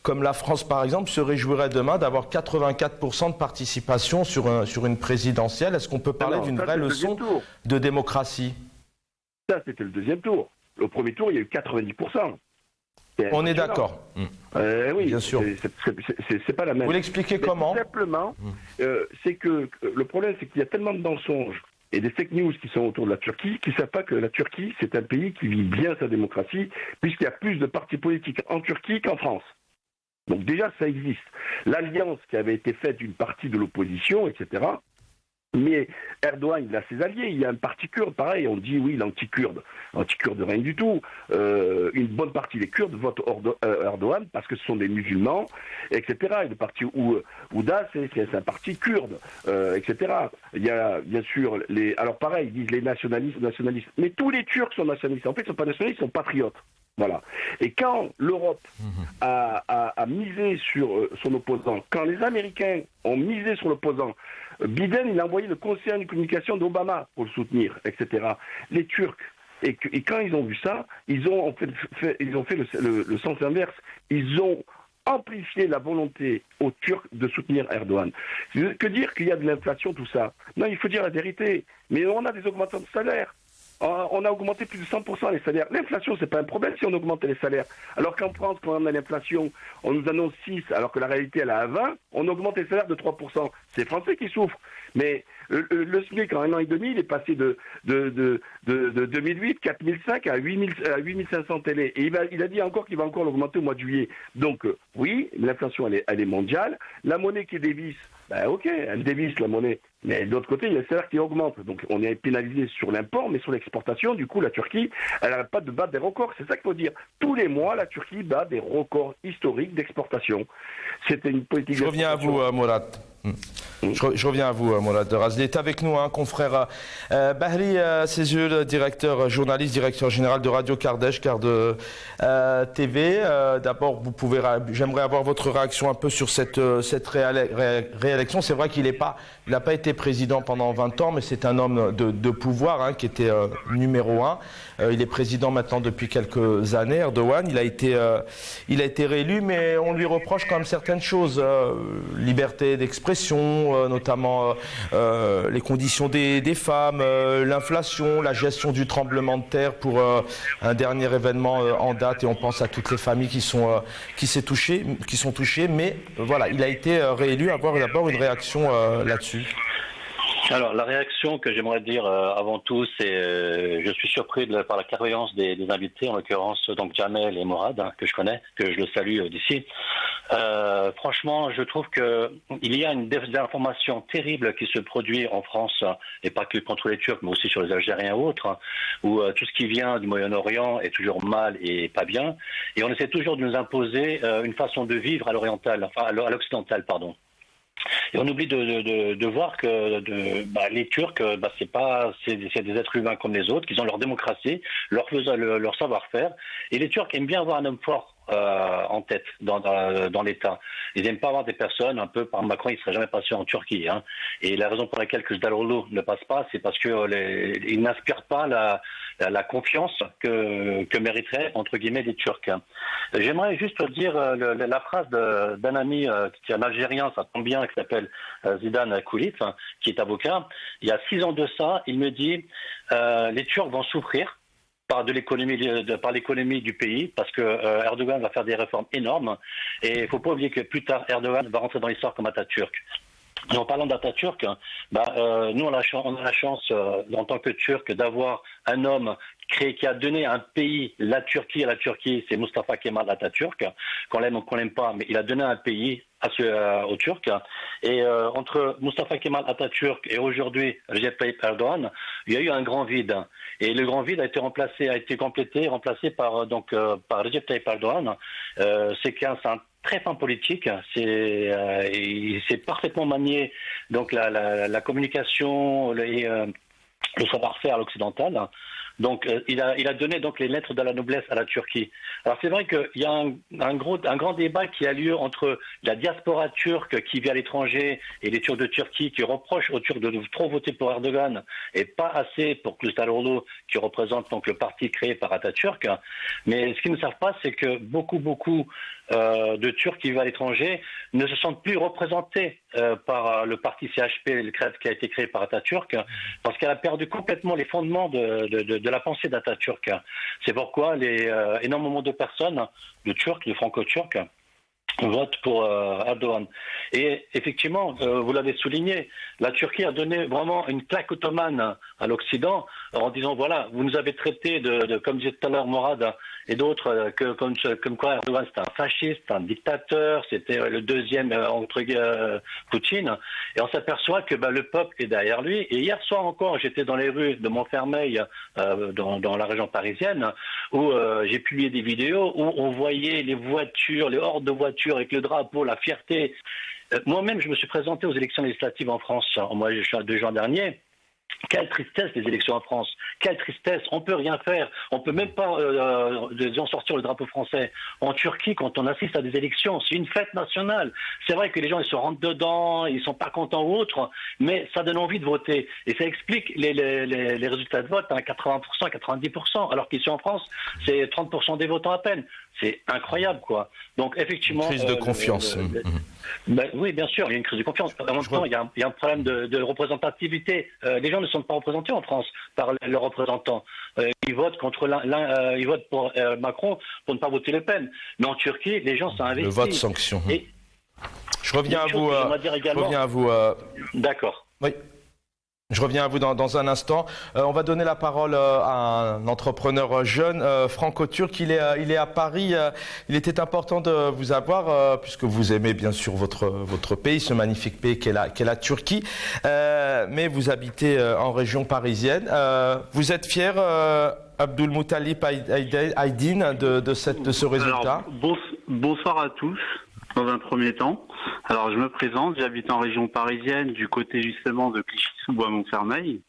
comme la France par exemple, se réjouirait demain d'avoir 84% de participation sur une présidentielle. Est-ce qu'on peut parler d'une vraie leçon de démocratie? Ça, c'était le deuxième tour. Au premier tour, il y a eu 90%. On est d'accord. Oui, bien sûr. C'est pas la même. Vous l'expliquez comment? Simplement, c'est que le problème, c'est qu'il y a tellement de mensonges et des fake news qui sont autour de la Turquie qui ne savent pas que la Turquie, c'est un pays qui vit bien sa démocratie, puisqu'il y a plus de partis politiques en Turquie qu'en France. Donc déjà, ça existe. L'alliance qui avait été faite d'une partie de l'opposition, etc., mais Erdogan, il a ses alliés, il y a un parti kurde, pareil, on dit oui, l'anti-kurde. L'anti-kurde, rien du tout. Une bonne partie des Kurdes votent Erdogan parce que ce sont des musulmans, etc. Et le parti Ouda, c'est un parti kurde, etc. Il y a bien sûr alors pareil, ils disent les nationalistes, mais tous les Turcs sont nationalistes. En fait, ils ne sont pas nationalistes, ils sont patriotes. Voilà. Et quand l'Europe a misé sur son opposant, quand les Américains ont misé sur l'opposant, Biden, il a envoyé le conseiller de communication d'Obama pour le soutenir, etc. Les Turcs, et quand ils ont vu ça, ils ont fait le sens inverse. Ils ont amplifié la volonté aux Turcs de soutenir Erdogan. Que dire qu'il y a de l'inflation, tout ça? Non, il faut dire la vérité. Mais on a des augmentations de salaire. On a augmenté plus de 100% les salaires. L'inflation, c'est pas un problème si on augmente les salaires. Alors qu'en France, quand on a l'inflation, on nous annonce 6, alors que la réalité, elle est à 20, on augmente les salaires de 3%. C'est les Français qui souffrent. Mais le SMIC, en un an et demi, il est passé de 2008, 4005 à 8500 télé. Et il a dit encore qu'il va encore l'augmenter au mois de juillet. Donc, oui, l'inflation, elle est mondiale. La monnaie qui dévisse, ok, elle dévisse la monnaie. Mais de l'autre côté, il y a le salaire qui augmente. Donc, on est pénalisé sur l'import, mais sur l'exportation, du coup, la Turquie, elle n'arrête pas de battre des records. C'est ça qu'il faut dire. Tous les mois, la Turquie bat des records historiques d'exportation. C'était une politique. Je reviens à vous, Mourad. Je reviens à vous, Mourad Razli. Est avec nous, confrère Bahri Cézul, journaliste, directeur général de Radio Kardesh, Karde TV. D'abord, j'aimerais avoir votre réaction un peu sur cette réélection. C'est vrai qu'il n'a pas été président pendant 20 ans, mais c'est un homme de pouvoir qui était numéro 1. Il est président maintenant depuis quelques années, Erdogan. Il a été réélu, mais on lui reproche quand même certaines choses. Liberté d'expression, notamment les conditions des femmes, l'inflation, la gestion du tremblement de terre pour un dernier événement en date. Et on pense à toutes les familles qui sont touchées. Mais voilà, il a été réélu. Avoir d'abord une réaction là-dessus. Alors, la réaction que j'aimerais dire avant tout, c'est je suis surpris par la clairvoyance des invités, en l'occurrence donc Jamel et Mourad, que je connais, que je le salue d'ici. Franchement, je trouve qu'il y a une désinformation terrible qui se produit en France, et pas que contre les Turcs, mais aussi sur les Algériens ou autres, où tout ce qui vient du Moyen-Orient est toujours mal et pas bien, et on essaie toujours de nous imposer une façon de vivre à l'occidental, pardon. Et on oublie de voir que les Turcs, c'est des êtres humains comme les autres, qu'ils ont leur démocratie, leur savoir-faire. Et les Turcs aiment bien avoir un homme fort en tête dans l'État. Ils n'aiment pas avoir des personnes un peu par Macron, il ne serait jamais passé en Turquie. Et la raison pour laquelle Kılıçdaroğlu ne passe pas, c'est parce qu'il n'inspire pas la confiance que mériteraient, entre guillemets, les Turcs. J'aimerais juste dire la phrase d'un ami qui est un Algérien, ça tombe bien, qui s'appelle Zidane Koulit, qui est avocat. Il y a 6 ans de ça, il me dit les Turcs vont souffrir par l'économie du pays, parce que Erdogan va faire des réformes énormes. Et il ne faut pas oublier que plus tard, Erdogan va rentrer dans l'histoire comme Atatürk. Et en parlant d'Atatürk, nous on a la chance en tant que Turcs d'avoir un homme qui a donné un pays, la Turquie, c'est Mustafa Kemal Atatürk, qu'on l'aime ou qu'on l'aime pas, mais il a donné un pays aux Turcs. Et entre Mustafa Kemal Atatürk et aujourd'hui Recep Tayyip Erdogan, il y a eu un grand vide. Et le grand vide a été remplacé par Recep Tayyip Erdogan. C'est un très fin politique, il sait parfaitement manier donc la communication et le savoir-faire à l'occidental. Donc, il a donné donc les lettres de la noblesse à la Turquie. Alors, c'est vrai qu'il y a un grand débat qui a lieu entre la diaspora turque qui vit à l'étranger et les Turcs de Turquie qui reprochent aux Turcs de trop voter pour Erdogan et pas assez pour Kılıçdaroğlu qui représente donc le parti créé par Atatürk. Mais ce qu'ils ne savent pas, c'est que beaucoup de Turcs qui vivent à l'étranger ne se sentent plus représentés par le parti CHP, le CRET qui a été créé par Atatürk, parce qu'elle a perdu complètement les fondements de la pensée d'Atatürk. C'est pourquoi énormément de personnes, de Turcs, de franco-turcs, votent pour Erdogan. Et effectivement, vous l'avez souligné, la Turquie a donné vraiment une claque ottomane à l'Occident en disant voilà, vous nous avez traité comme disait tout à l'heure Morad et d'autres, comme quoi Erdogan c'était un fasciste, un dictateur, c'était le deuxième entre Poutine. Et on s'aperçoit que le peuple est derrière lui. Et hier soir encore, j'étais dans les rues de Montfermeil, dans la région parisienne, où j'ai publié des vidéos où on voyait les voitures, les hordes de voitures avec le drapeau, la fierté. Moi-même, je me suis présenté aux élections législatives en France. Moi, je suis le 2 juin dernier. Quelle tristesse les élections en France. Quelle tristesse. On peut rien faire. On peut même pas sortir le drapeau français. En Turquie, quand on assiste à des élections, c'est une fête nationale. C'est vrai que les gens ils se rentrent dedans, ils sont pas contents ou autre, mais ça donne envie de voter. Et ça explique les résultats de vote, 80%, 90%, alors qu'ici en France, c'est 30% des votants à peine. C'est incroyable, quoi. Donc effectivement, une crise de confiance. Oui, bien sûr, il y a une crise de confiance. En même temps, il y a un problème de représentativité. Les gens ne sont pas représentés en France par leurs représentants. Ils votent ils votent pour Macron pour ne pas voter Le Pen. Mais en Turquie, les gens sont investis. Le vote sanction. Et je reviens à vous. D'accord. Oui. Je reviens à vous dans un instant. On va donner la parole à un entrepreneur jeune, franco-turc. Il est à Paris. Il était important de vous avoir, puisque vous aimez bien sûr votre pays, ce magnifique pays qu'est la Turquie. Mais vous habitez en région parisienne. Vous êtes fier, Abdülmuttalip Aydin, de ce résultat? Alors, bonsoir à tous. Dans un premier temps, alors je me présente, j'habite en région parisienne, du côté justement de Clichy-sous-Bois-Montfermeil,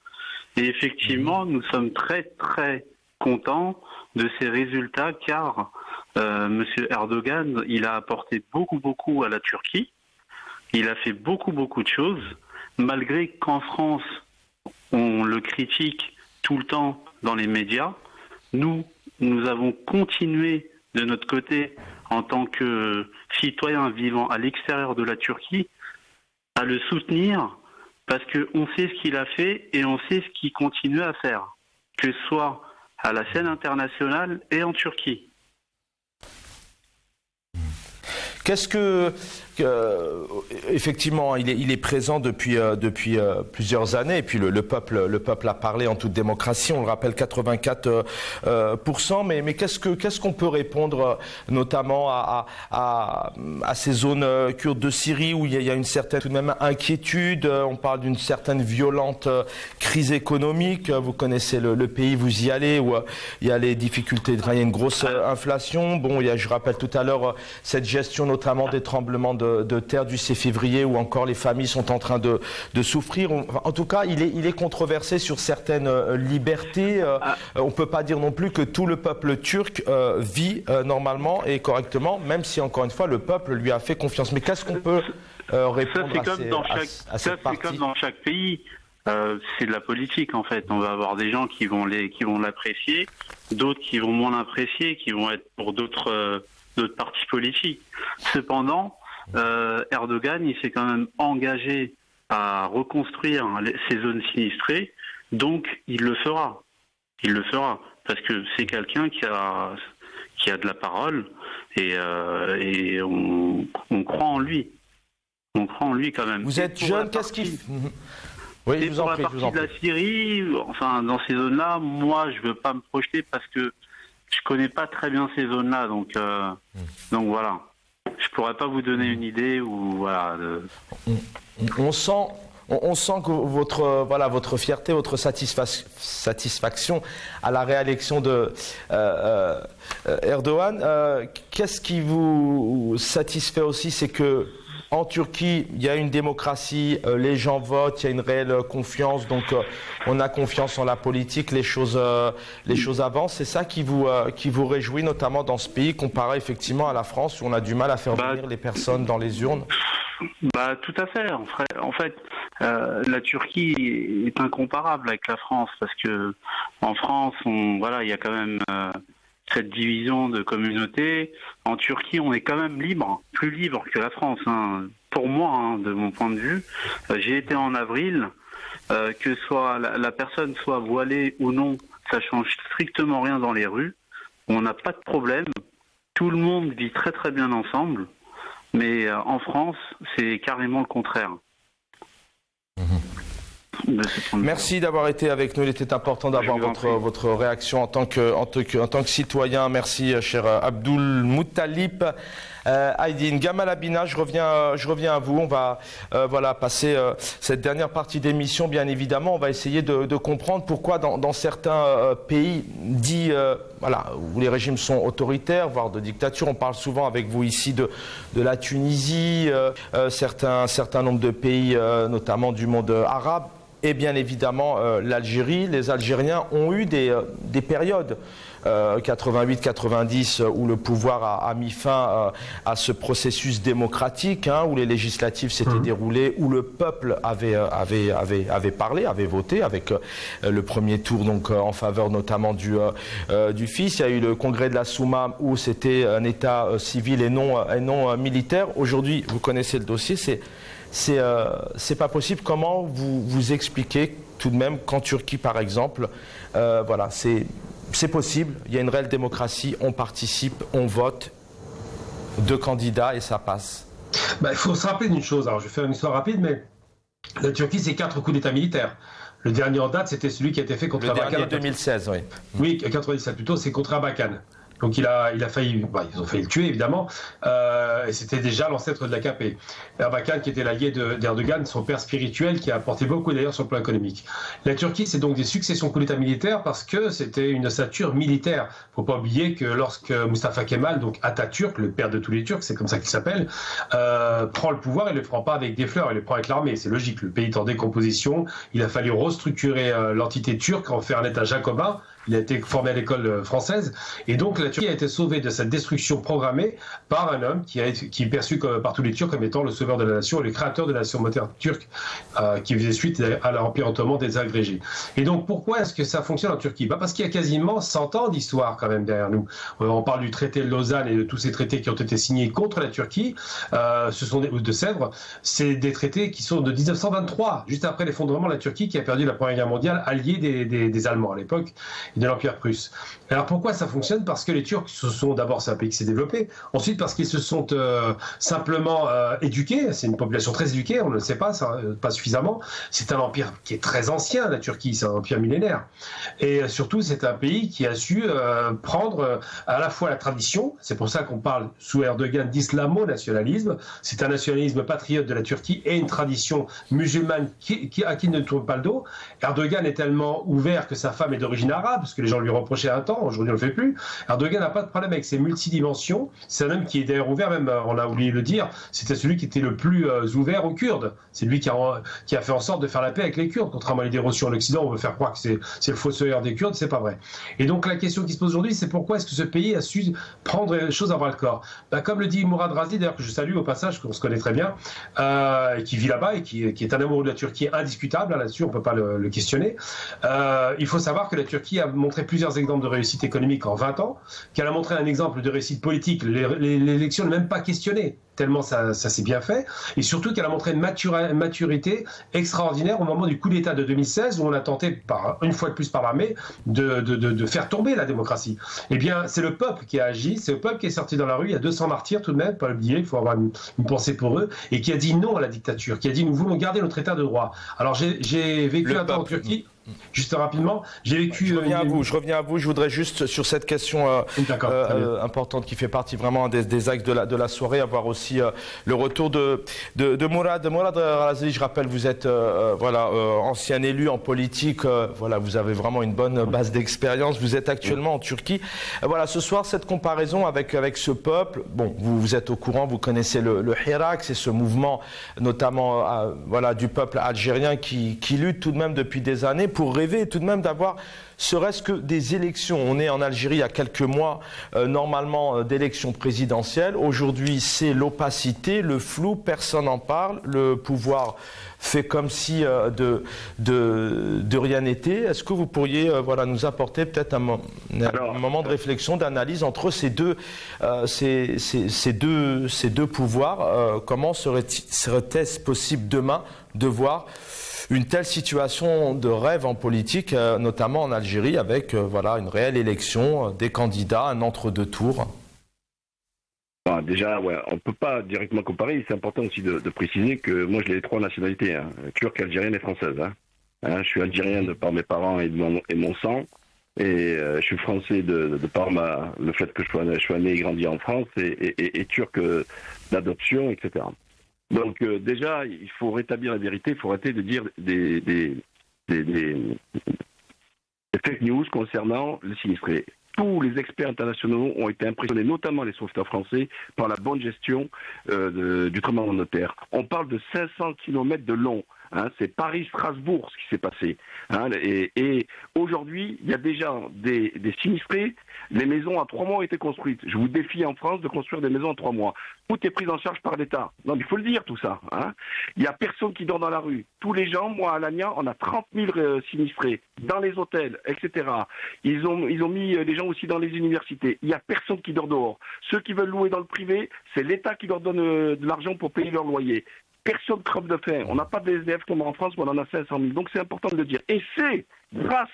et effectivement nous sommes très très contents de ces résultats car Monsieur Erdogan, il a apporté beaucoup à la Turquie, il a fait beaucoup de choses, malgré qu'en France on le critique tout le temps dans les médias, nous avons continué de notre côté en tant que citoyen vivant à l'extérieur de la Turquie, à le soutenir parce qu'on sait ce qu'il a fait et on sait ce qu'il continue à faire, que ce soit à la scène internationale et en Turquie. Qu'est-ce que effectivement, il est présent depuis plusieurs années, et puis le peuple a parlé en toute démocratie, on le rappelle 84%, mais qu'est-ce qu'on peut répondre notamment à ces zones kurdes de Syrie où il y a une certaine tout de même inquiétude, on parle d'une certaine violente crise économique, vous connaissez le pays, vous y allez, où il y a les difficultés, il y a une grosse inflation, bon, je rappelle tout à l'heure cette gestion notamment des tremblements de terre du 6 février où encore les familles sont en train de souffrir. En tout cas, il est controversé sur certaines libertés. On ne peut pas dire non plus que tout le peuple turc vit normalement et correctement, même si encore une fois le peuple lui a fait confiance. Mais qu'est-ce qu'on peut répondre à cette partie? C'est comme dans chaque pays. C'est de la politique en fait. On va avoir des gens qui vont l'apprécier, d'autres qui vont moins l'apprécier, qui vont être pour d'autres partis politiques. Cependant, Erdogan, il s'est quand même engagé à reconstruire ces zones sinistrées, donc il le fera. Il le fera parce que c'est quelqu'un qui a de la parole et on croit en lui. On croit en lui quand même. Vous êtes jeune, qu'est-ce qu'il... Oui, je vous en prie. Pour la partie de la Syrie, enfin dans ces zones-là, moi je veux pas me projeter parce que je connais pas très bien ces zones-là, donc voilà. Je pourrais pas vous donner une idée ou voilà. On sent que votre fierté, votre satisfaction à la réélection de Erdogan. Qu'est-ce qui vous satisfait aussi, c'est que en Turquie, il y a une démocratie, les gens votent, il y a une réelle confiance, donc on a confiance en la politique, les choses avancent. C'est ça qui vous réjouit, notamment dans ce pays, comparé effectivement à la France, où on a du mal à faire venir les personnes dans les urnes? Tout à fait. En fait, la Turquie est incomparable avec la France, parce que en France, il y a quand même cette division de communautés. En Turquie, on est quand même libre, plus libre que la France. Pour moi, de mon point de vue, j'ai été en avril, que soit la personne soit voilée ou non, ça change strictement rien dans les rues. On n'a pas de problème. Tout le monde vit très très bien ensemble. Mais en France, c'est carrément le contraire. Merci d'avoir été avec nous. Il était important d'avoir votre réaction en tant que citoyen. Merci, cher Abdul Muttalib. Aydin, Gamal Abina, je reviens à vous. On va passer cette dernière partie d'émission. Bien évidemment, on va essayer de comprendre pourquoi dans certains pays dits où les régimes sont autoritaires, voire de dictature. On parle souvent avec vous ici de la Tunisie, certain nombre de pays, notamment du monde arabe. Et bien évidemment, l'Algérie, les Algériens ont eu des périodes 88-90 où le pouvoir a mis fin à ce processus démocratique, où les législatives s'étaient déroulées, où le peuple avait parlé, avait voté, avec le premier tour donc en faveur notamment du fils. Il y a eu le congrès de la Souma où c'était un État civil et non militaire. Aujourd'hui, vous connaissez le dossier, c'est pas possible. Comment vous expliquez tout de même qu'en Turquie, par exemple, c'est possible, il y a une réelle démocratie, on participe, on vote, 2 candidats et ça passe? Il faut se rappeler d'une chose. Alors, je vais faire une histoire rapide, mais la Turquie, c'est 4 coups d'État militaires. Le dernier en date, c'était celui qui a été fait contre Erbakan. Le dernier 2016, oui. Oui, 97 plutôt, c'est contre Erbakan. Donc il a failli, ils ont failli le tuer évidemment, et c'était déjà l'ancêtre de l'AKP. Erbakan qui était l'allié d'Erdogan, son père spirituel, qui a apporté beaucoup d'ailleurs sur le plan économique. La Turquie, c'est donc des successions de coups d'État militaires parce que c'était une ossature militaire. Il ne faut pas oublier que lorsque Mustafa Kemal, donc Atatürk, le père de tous les Turcs, c'est comme ça qu'il s'appelle, prend le pouvoir, il ne le prend pas avec des fleurs, il le prend avec l'armée. C'est logique, le pays est en décomposition, il a fallu restructurer l'entité turque, en faire un État jacobin. Il a été formé à l'école française. Et donc, la Turquie a été sauvée de cette destruction programmée par un homme qui est perçu par tous les Turcs comme étant le sauveur de la nation et le créateur de la nation moderne turque, qui faisait suite à l'Empire ottoman désagrégé. Et donc, pourquoi est-ce que ça fonctionne en Turquie? Parce qu'il y a quasiment 100 ans d'histoire quand même derrière nous. On parle du traité de Lausanne et de tous ces traités qui ont été signés contre la Turquie. Ce sont de Sèvres. C'est des traités qui sont de 1923, juste après l'effondrement de la Turquie qui a perdu la Première Guerre mondiale, alliée des Allemands à l'époque, et de l'Empire prusse. Alors pourquoi ça fonctionne? Parce que les Turcs d'abord, c'est un pays qui s'est développé, ensuite parce qu'ils se sont simplement éduqués, c'est une population très éduquée, on ne le sait pas, pas suffisamment, c'est un empire qui est très ancien, la Turquie, c'est un empire millénaire, et surtout c'est un pays qui a su prendre à la fois la tradition, c'est pour ça qu'on parle sous Erdogan d'islamo-nationalisme, c'est un nationalisme patriote de la Turquie et une tradition musulmane à qui ne tourne pas le dos. Erdogan est tellement ouvert que sa femme est d'origine arabe, parce que les gens lui reprochaient un temps, aujourd'hui on ne le fait plus. Erdogan n'a pas de problème avec ses multidimensions, c'est un homme qui est d'ailleurs ouvert, même on a oublié de le dire, c'était celui qui était le plus ouvert aux Kurdes, c'est lui qui a fait en sorte de faire la paix avec les Kurdes, contrairement à l'idée reçue en Occident, on veut faire croire que c'est le fossoyeur des Kurdes, c'est pas vrai. Et donc la question qui se pose aujourd'hui, c'est pourquoi est-ce que ce pays a su prendre les choses à bras le corps? Comme le dit Mourad Razli, d'ailleurs que je salue au passage, qu'on se connaît très bien, qui vit là-bas et qui est un amoureux de la Turquie indiscutable, là-dessus on ne peut pas le questionner. Il faut savoir que la Turquie a montré plusieurs exemples de réussite économique en 20 ans, qu'elle a montré un exemple de réussite politique, l'élection n'est même pas questionnée, tellement ça s'est bien fait, et surtout qu'elle a montré une maturité extraordinaire au moment du coup d'État de 2016, où on a tenté, une fois de plus par l'armée, de faire tomber la démocratie. Eh bien, c'est le peuple qui a agi, c'est le peuple qui est sorti dans la rue, il y a 200 martyrs tout de même, pas l'oublier, il faut avoir une pensée pour eux, et qui a dit non à la dictature, qui a dit nous voulons garder notre État de droit. Alors j'ai vécu un temps en Turquie. Juste rapidement, j'ai vécu... Je reviens à vous. Je voudrais juste, sur cette question importante qui fait partie vraiment des axes de la soirée, avoir aussi le retour de Mourad. Mourad Razali, je rappelle, vous êtes ancien élu en politique. Vous avez vraiment une bonne base d'expérience. Vous êtes actuellement en Turquie. Ce soir, cette comparaison avec ce peuple, bon, vous êtes au courant, vous connaissez le Hirak, c'est ce mouvement notamment du peuple algérien qui lutte tout de même depuis des années pour rêver tout de même d'avoir serait-ce que des élections. On est en Algérie il y a quelques mois, normalement, d'élections présidentielles. Aujourd'hui, c'est l'opacité, le flou, personne n'en parle. Le pouvoir fait comme si de rien n'était. Est-ce que vous pourriez nous apporter peut-être un moment de réflexion, d'analyse entre ces deux pouvoirs Comment serait-ce possible demain de voir une telle situation de rêve en politique, notamment en Algérie, avec une réelle élection, des candidats, un entre-deux tours? Déjà, on ne peut pas directement comparer. C'est important aussi de préciser que moi, j'ai les 3 nationalités, turque, algérienne et française. Je suis algérien de par mes parents et mon sang. Et je suis français de par le fait que je sois né et grandi en France, et turc d'adoption, etc. Donc déjà, il faut rétablir la vérité, il faut arrêter de dire des fake news concernant les sinistrés. Tous les experts internationaux ont été impressionnés, notamment les sauveteurs français, par la bonne gestion du tremblement de terre. On parle de 500 km de long. C'est Paris-Strasbourg ce qui s'est passé. Et aujourd'hui, il y a déjà des sinistrés. Les maisons en 3 mois ont été construites. Je vous défie en France de construire des maisons en 3 mois. Tout est pris en charge par l'État. Non, mais il faut le dire tout ça. Il n'y a personne qui dort dans la rue. Tous les gens, moi à Lannion, on a 30 000 sinistrés dans les hôtels, etc. Ils ont mis les gens aussi dans les universités. Il n'y a personne qui dort dehors. Ceux qui veulent louer dans le privé, c'est l'État qui leur donne de l'argent pour payer leur loyer. Personne crève de faim. On n'a pas de SDF comme en France où on en a 500 000. Donc c'est important de le dire. Et c'est grâce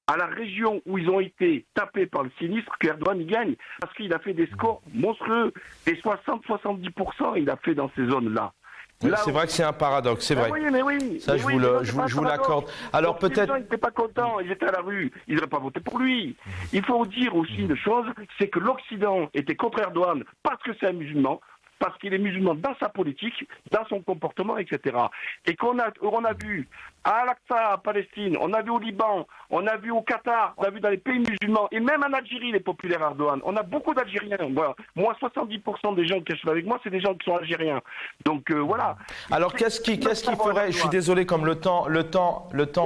à la région où ils ont été tapés par le sinistre qu'Erdogan y gagne. Parce qu'il a fait des scores monstrueux. Des 60-70%, il a fait dans ces zones-là. C'est vrai que c'est un paradoxe, c'est vrai. Oui. Ça, je vous l'accorde. Alors peut-être... Les gens n'étaient pas contents, ils étaient à la rue, ils n'auraient pas voté pour lui. Il faut dire aussi une chose, c'est que l'Occident était contre Erdogan parce que c'est un musulman, parce qu'il est musulman dans sa politique, dans son comportement, etc. Et on a vu à Al-Aqsa, à Palestine, on a vu au Liban, on a vu au Qatar, on a vu dans les pays musulmans, et même en Algérie, les populaires Erdogan. On a beaucoup d'Algériens. Voilà. Moi, 70% des gens qui sont avec moi, c'est des gens qui sont algériens. Donc voilà. Alors qu'est-ce qu'il faudrait? Je suis désolé, comme le temps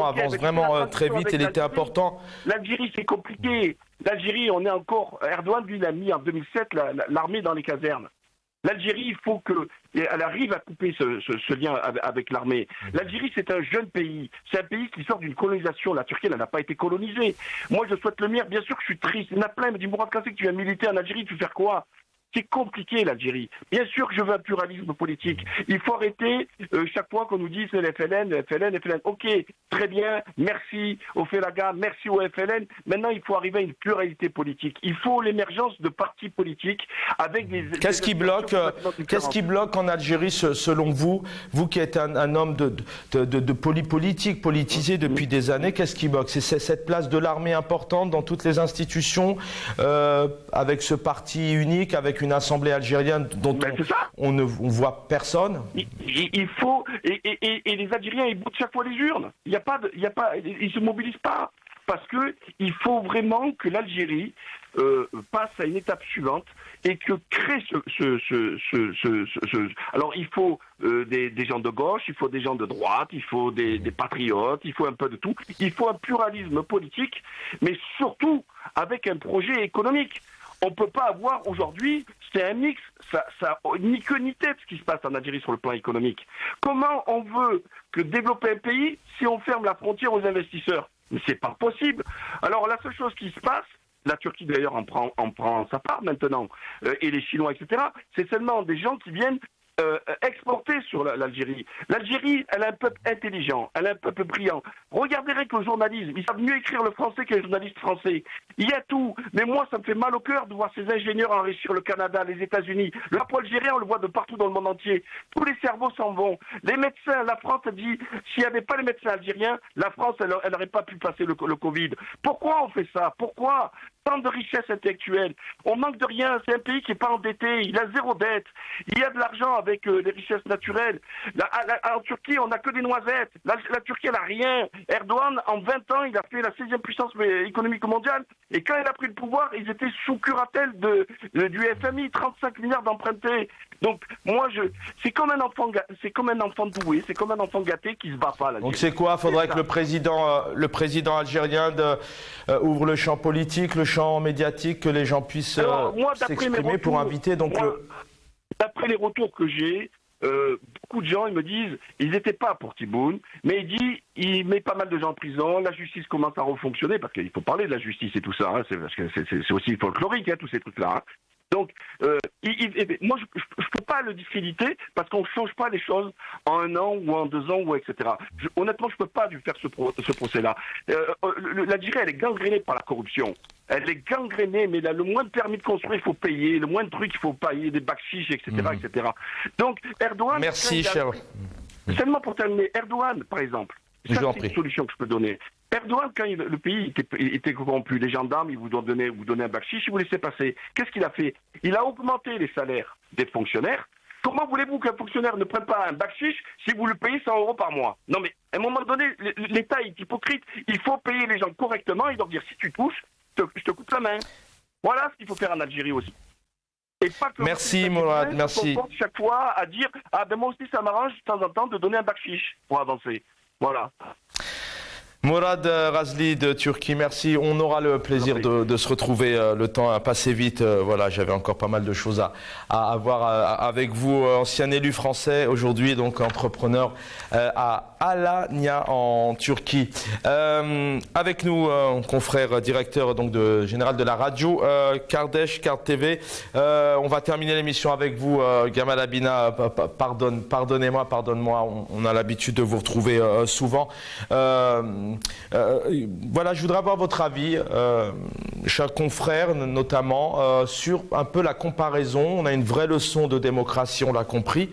avance vraiment très vite, il était important. L'Algérie, c'est compliqué. L'Algérie, on est encore... Erdogan, lui, il a mis en 2007 l'armée dans les casernes. L'Algérie, il faut qu'elle arrive à couper ce lien avec l'armée. L'Algérie, c'est un jeune pays. C'est un pays qui sort d'une colonisation. La Turquie, elle n'a pas été colonisée. Moi, je souhaite le meilleur. Bien sûr que je suis triste. Il y en a plein. Il me dit, Mourad Kassé, que tu viens militer en Algérie, tu veux faire quoi? C'est compliqué, l'Algérie. Bien sûr que je veux un pluralisme politique. Il faut arrêter chaque fois qu'on nous dit c'est le FLN. Ok, très bien, merci au FELAGA, merci au FLN. Maintenant, il faut arriver à une pluralité politique. Il faut l'émergence de partis politiques avec des... Qu'est-ce qui bloque en Algérie, selon vous? Vous qui êtes un homme de politique, politisé depuis des années, qu'est-ce qui bloque? C'est cette place de l'armée importante dans toutes les institutions, avec ce parti unique, avec une assemblée algérienne dont on ne voit personne. Il faut et les Algériens ils boutent chaque fois les urnes. Ils se mobilisent pas parce que il faut vraiment que l'Algérie passe à une étape suivante et que crée alors il faut des gens de gauche, il faut des gens de droite, il faut des patriotes, il faut un peu de tout. Il faut un pluralisme politique, mais surtout avec un projet économique. On ne peut pas avoir aujourd'hui, c'est un mix, ça ni queue ni tête ce qui se passe en Algérie sur le plan économique. Comment on veut développer un pays si on ferme la frontière aux investisseurs? Mais c'est pas possible. Alors la seule chose qui se passe, la Turquie d'ailleurs en prend sa part maintenant, et les Chinois, etc., c'est seulement des gens qui viennent exporter sur l'Algérie. L'Algérie, elle a un peuple intelligent, elle a un peuple brillant. Regardez rien que le journalisme, ils savent mieux écrire le français que les journalistes français. Il y a tout, mais moi ça me fait mal au cœur de voir ces ingénieurs enrichir le Canada, les États-Unis. Le drapeau algérien, on le voit de partout dans le monde entier. Tous les cerveaux s'en vont. Les médecins, la France a dit, s'il n'y avait pas les médecins algériens, la France, elle n'aurait pas pu passer le Covid. Pourquoi on fait ça? Pourquoi tant de richesses intellectuelles? On manque de rien, c'est un pays qui n'est pas endetté, il a zéro dette, il y a de l'argent avec les richesses naturelles. En Turquie, on n'a que des noisettes, la Turquie, elle n'a rien. Erdogan, en 20 ans, il a fait la 16e puissance économique mondiale, et quand il a pris le pouvoir, ils étaient sous curatelle du FMI, 35 milliards d'empruntés. Donc, moi, c'est comme un enfant doué, c'est comme un enfant gâté qui se bat pas. Donc c'est quoi? Faudrait que le président algérien ouvre le champ politique, le champ médiatique, que les gens puissent s'exprimer pour inviter. Donc d'après les retours que j'ai, beaucoup de gens, ils me disent, ils n'étaient pas pour Tebboune, mais il met pas mal de gens en prison, la justice commence à refonctionner, parce qu'il faut parler de la justice et tout ça, hein, c'est aussi folklorique, hein, tous ces trucs-là. Hein. Donc, moi, je peux pas le discréditer parce qu'on change pas les choses en 1 an ou en 2 ans ou etc. Honnêtement, je peux pas lui faire ce procès-là. L'Algérie, elle est gangrénée par la corruption. Elle est gangrénée, mais là, le moins de permis de construire, il faut payer. Le moins de trucs, il faut payer, des bakchiches, etc., etc. Donc, Erdogan... Merci, cher. Seulement pour terminer, Erdogan, par exemple, ça, c'est une solution que je peux donner. Erdogan, quand le pays était corrompu, les gendarmes, ils vous donnaient un bakchich, ils vous laissaient passer. Qu'est-ce qu'il a fait? Il a augmenté les salaires des fonctionnaires. Comment voulez-vous qu'un fonctionnaire ne prenne pas un bakchich si vous le payez 100 € par mois? Non mais, à un moment donné, l'État est hypocrite. Il faut payer les gens correctement et leur dire, si tu touches, je te coupe la main. Voilà ce qu'il faut faire en Algérie aussi. Et pas que merci Mourad, merci. On pense chaque fois à dire, ah ben moi aussi ça m'arrange de temps en temps de donner un bakchich pour avancer. Voilà. Mourad Razli de Turquie, merci. On aura le plaisir de se retrouver. Le temps a passé vite. Voilà, j'avais encore pas mal de choses à voir avec vous. Ancien élu français, aujourd'hui donc entrepreneur à Alanya en Turquie. Avec nous, confrère directeur donc général de la radio Kardeş TV. On va terminer l'émission avec vous, Gamal Abina. Pardonne-moi. On a l'habitude de vous retrouver souvent. Voilà, je voudrais avoir votre avis, chers confrères notamment, sur un peu la comparaison. On a une vraie leçon de démocratie, on l'a compris.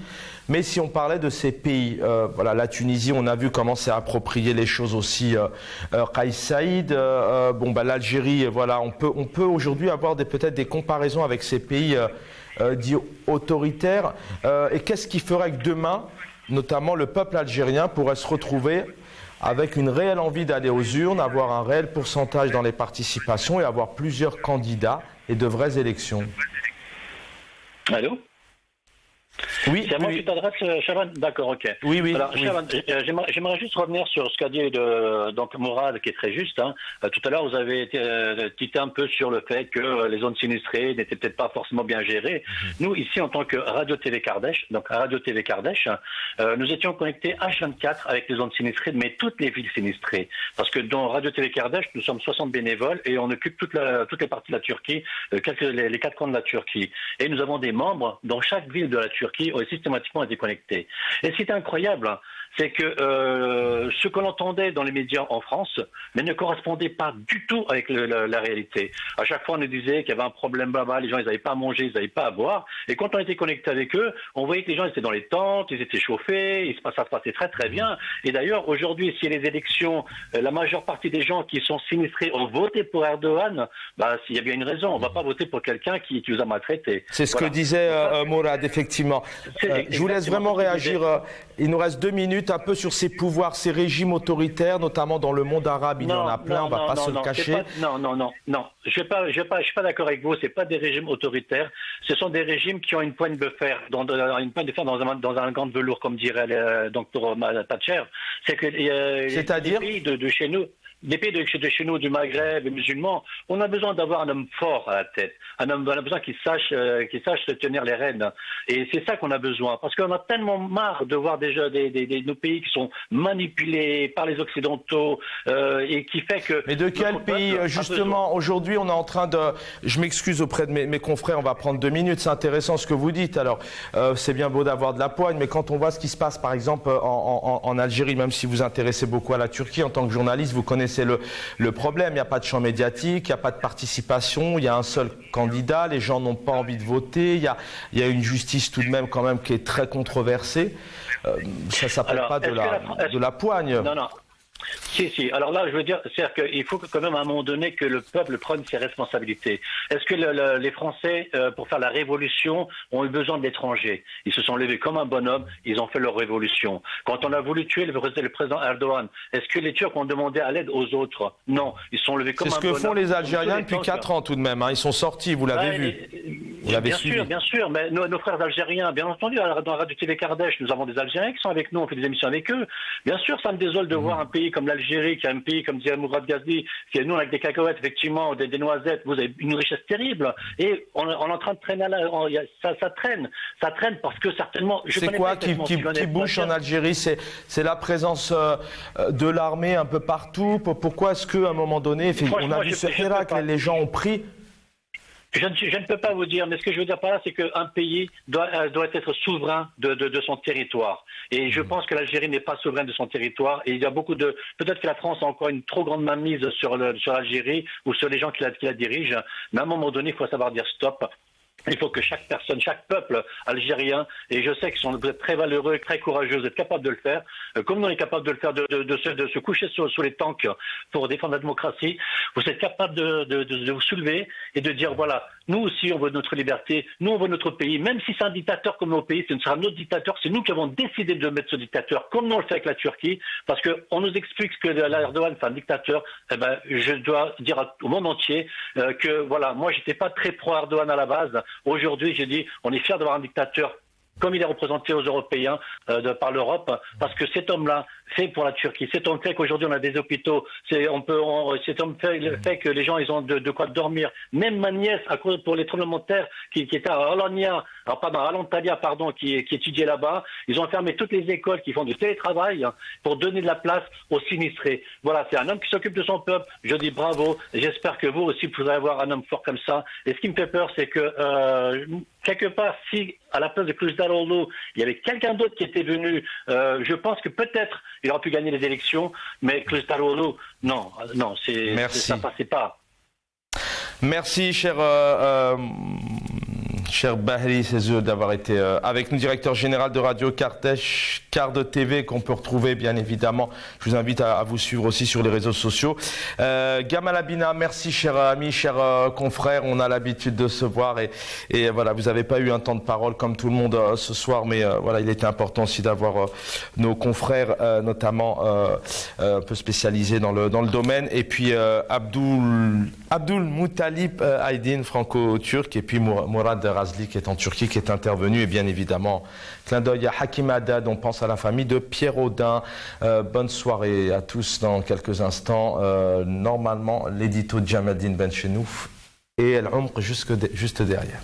Mais si on parlait de ces pays, voilà, la Tunisie, on a vu comment s'est approprié les choses aussi. Kais Saïd, l'Algérie, voilà, on peut aujourd'hui avoir peut-être des comparaisons avec ces pays dits autoritaires. Et qu'est-ce qui ferait que demain, notamment le peuple algérien, pourrait se retrouver avec une réelle envie d'aller aux urnes, avoir un réel pourcentage dans les participations et avoir plusieurs candidats et de vraies élections? Allô? Oui. C'est à moi que tu t'adresses, Shaban? D'accord, ok. Oui. Alors, Shaban, j'aimerais juste revenir sur ce qu'a dit donc Mourad, qui est très juste. Hein. Tout à l'heure, vous avez tité un peu sur le fait que les zones sinistrées n'étaient peut-être pas forcément bien gérées. Nous, ici, en tant que Radio-TV Kardeş, nous étions connectés H24 avec les zones sinistrées, mais toutes les villes sinistrées. Parce que dans Radio-TV Kardeş, nous sommes 60 bénévoles et on occupe toutes les parties de la Turquie, les 4 coins de la Turquie. Et nous avons des membres dans chaque ville de la Turquie ont systématiquement été connectés. Et ce qui est incroyable, c'est que ce que l'on entendait dans les médias en France mais ne correspondait pas du tout avec la réalité. À chaque fois, on nous disait qu'il y avait un problème là-bas, les gens ils n'avaient pas à manger, ils n'avaient pas à boire. Et quand on était connecté avec eux, on voyait que les gens étaient dans les tentes, ils étaient chauffés, ça se passait très très bien. Et d'ailleurs, aujourd'hui, si les élections, la majeure partie des gens qui sont sinistrés ont voté pour Erdogan, s'il y a bien une raison, on ne va pas voter pour quelqu'un qui nous a maltraités. C'est ce que disait Mourad, effectivement. Je vous laisse vraiment réagir. Il nous reste 2 minutes un peu sur ces pouvoirs, ces régimes autoritaires, notamment dans le monde arabe. Il y en a plein, on ne va pas se le cacher. Non. Je suis pas d'accord avec vous. C'est pas des régimes autoritaires. Ce sont des régimes qui ont une poigne de fer, dans un gant de velours, comme dirait Dr Thatcher. C'est-à-dire les pays de chez nous. les pays de chez nous, du Maghreb, les musulmans, on a besoin d'avoir un homme fort à la tête. On a besoin qu'il sache se tenir les rênes. Et c'est ça qu'on a besoin. Parce qu'on a tellement marre de voir déjà nos pays qui sont manipulés par les Occidentaux et qui fait que... Mais de quel pays, justement, aujourd'hui, on est en train de... Je m'excuse auprès de mes confrères, on va prendre 2 minutes, c'est intéressant ce que vous dites. Alors, c'est bien beau d'avoir de la poigne, mais quand on voit ce qui se passe, par exemple, en Algérie, même si vous vous intéressez beaucoup à la Turquie, en tant que journaliste, vous connaissez le problème. Il n'y a pas de champ médiatique, il n'y a pas de participation, il y a un seul candidat, les gens n'ont pas envie de voter, il y a une justice tout de même quand même qui est très controversée. Ça ne s'appelle pas de la poigne. Non, non. Si. Alors là, je veux dire, c'est-à-dire qu'il faut quand même à un moment donné que le peuple prenne ses responsabilités. Est-ce que les Français, pour faire la révolution, ont eu besoin d'étrangers? Ils se sont levés comme un bonhomme, ils ont fait leur révolution. Quand on a voulu tuer le président Erdogan, est-ce que les Turcs ont demandé à l'aide aux autres? Non, ils se sont levés comme un bonhomme. C'est ce que font les Algériens depuis 4 ans tout de même. Hein. Ils sont sortis, vous l'avez vu. Vous l'avez suivi. Bien sûr. Mais nos frères algériens, bien entendu, dans la radio TV Kardesh, nous avons des Algériens qui sont avec nous, on fait des émissions avec eux. Bien sûr, ça me désole de voir un pays comme l'Algérie, qui est un pays, comme disait Mourad Ghazli, qui est nous avec des cacahuètes, effectivement, des noisettes, vous avez une richesse terrible. Et on est en train de traîner ça traîne parce que certainement... C'est quoi qui bouge en Algérie? C'est la présence de l'armée un peu partout. Pourquoi est-ce qu'à un moment donné, on a vu ce Hirak, les gens ont pris... Je ne peux pas vous dire, mais ce que je veux dire par là, c'est qu'un pays doit être souverain de son territoire. Et je pense que l'Algérie n'est pas souveraine de son territoire. Et il y a beaucoup de... Peut-être que la France a encore une trop grande mainmise sur l'Algérie ou sur les gens qui la dirigent. Mais à un moment donné, il faut savoir dire stop. Il faut que chaque personne, chaque peuple algérien, et je sais que vous êtes très valeureux, très courageux, vous êtes capable de le faire, comme nous on est capable de le faire, de se coucher sous les tanks pour défendre la démocratie, vous êtes capable de vous soulever et de dire voilà, nous aussi on veut notre liberté, nous on veut notre pays, même si c'est un dictateur comme nos pays, ce ne sera notre dictateur, c'est nous qui avons décidé de mettre ce dictateur, comme nous on le fait avec la Turquie, parce qu'on nous explique que Erdogan est un dictateur, eh ben, je dois dire au monde entier que voilà, moi j'étais pas très pro-Erdogan à la base. Aujourd'hui, j'ai dit, on est fiers d'avoir un dictateur comme il est représenté aux Européens par l'Europe, parce que cet homme-là fait pour la Turquie. Cet homme fait qu'aujourd'hui on a des hôpitaux. Cet homme fait que les gens ils ont de quoi dormir. Même ma nièce, à cause pour les tremblements de terre, qui était à Alantalia, qui étudiait là-bas, ils ont fermé toutes les écoles qui font du télétravail pour donner de la place aux sinistrés. Voilà, c'est un homme qui s'occupe de son peuple. Je dis bravo. J'espère que vous aussi vous allez avoir un homme fort comme ça. Et ce qui me fait peur, c'est que quelque part, si à la place de Kılıçdaroğlu, il y avait quelqu'un d'autre qui était venu, je pense que peut-être il aurait pu gagner les élections, mais Kılıçdaroğlu, non, ça passait pas. Merci, cher Bahri Sezour, d'avoir été avec nous, directeur général de Radio Kardesh, Card TV, qu'on peut retrouver bien évidemment. Je vous invite à vous suivre aussi sur les réseaux sociaux. Gamal Abina, merci cher ami, cher confrère, on a l'habitude de se voir et voilà, vous n'avez pas eu un temps de parole comme tout le monde ce soir, mais voilà, il était important aussi d'avoir nos confrères, notamment un peu spécialisés dans le domaine, et puis Abdul Moutalib Aydin, franco-turc, et puis Mourad Razli qui est en Turquie, qui est intervenu, et bien évidemment, clin d'œil à Hakim Haddad, on pense à la famille de Pierre Audin. Bonne soirée à tous dans quelques instants. Normalement, l'édito de Jamaldine Benchenouf et El Omr juste derrière.